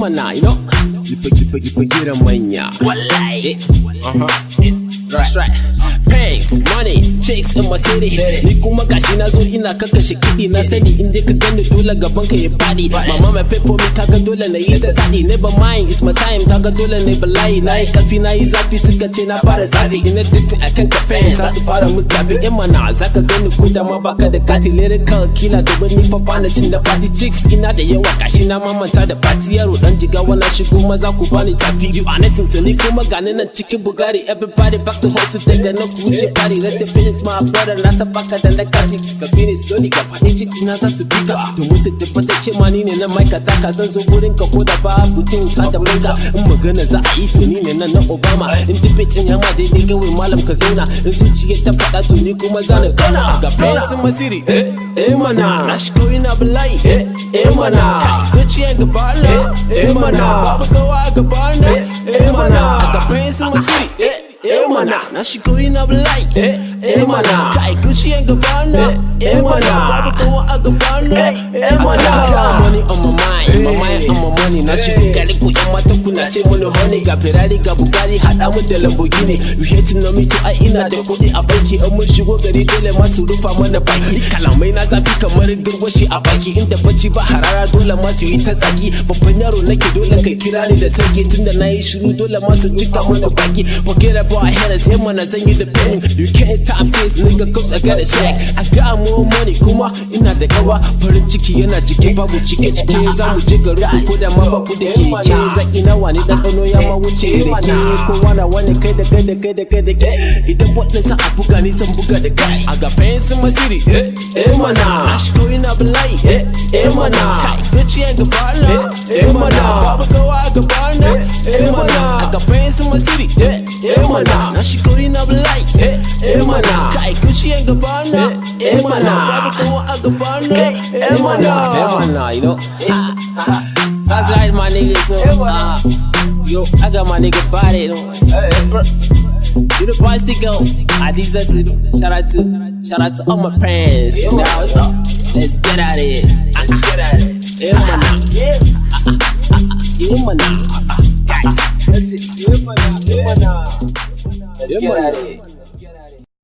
Manah, you know. Bageeraneh. Wallahi. That's right. Banks, money, chicks in my city. Ni kuma gashi na zo ina kakashe kiɗi na sani inda ka gani dole gaban ka ya faɗi. Mama mai pepo mi kaga dole na yi ta taɗi. Never mind, it's my time, kaga dole na yi bala'i. Na yi kafi na yi zafi suka ce na fara zafi. Ina dating akan cafe, za su fara mu zafi. Manah, za ka gani ko da ma baka da kati. Lyrical killer domin ni fa bana cin da party. Chicks ina da yawa gashi na mamanta da party. Yaro dan jigawa na shigo maza ku bani tafi. You are nothing to me kuma gani nan cikin Bugatti. Everybody back to hustle daga na kuce party. Let's finish my brother na sa baka da na kasi. Ka finish slowly ka faɗi ciki na za su bika. Domin su tabbatar ce ma ni ne na ma'aikata ka zan zo gurin ka ko da babu tin sa da ranka. In magana za a yi to ni ne na Obama. In dibicin yamma daidai kawai malam ka zauna. In zuciya ta faɗa to ni kuma za na kauna. Ga friends in my city, Manah. Na shigo ina bala'i, Manah. Gucci and Gabbana, Manah. Babu gawa Gabbana, Manah. Ga friends in my city, Manah. Na shigo ina bala'i, Manah. Kai Gucci and Gabbana, Manah. Babu gawa Gabbana, Manah. Got money on my mind, my mind on my money. Na shigo gari ku yan mata kuna ce mun honey. Ga Ferrari ga Bugatti hada mu da Lamborghini. You hating on me to ai ina da kuɗi a banki. In mun shigo gari dole ma su rufa mana baki. Kalamai na zafi kamar garwashi a baki. Inda bacci ba harara dole ma su yi ta tsaki. Babban yaro nake dole kai kira ni da sarki. Tunda na yi shiru dole ma su cika mana baki. Forget about haters, Manah zan yi da pain. You can't stop this nigga cause I got a sack. I got more money kuma ina da gawa. Farin ciki yana cike babu cike za mu je garin ko da ma babu da keke. Zaki na wani dan kano ya ma wuce rike. Kowa na wani kai da kai. Idan waɗannan sa a buga ni zan buga da kai. I got fans in my city, Manah. Na shigo ina bala'i, Manah. Kai Gucci and Gabbana, Manah. Babu gawa Gabbana, Manah. I got fans in my city, Manah. Na shigo ina bala'i, Manah. Kai Gucci and Gabbana, Manah. Babu gawa Gabbana, Manah. You know. That's right, my niggas. Yo, I got my nigga body. You know. You the boys to go. I deserve to. Shout out to all my friends. Let's get out of here. Manah. Manah. Let's get out of here.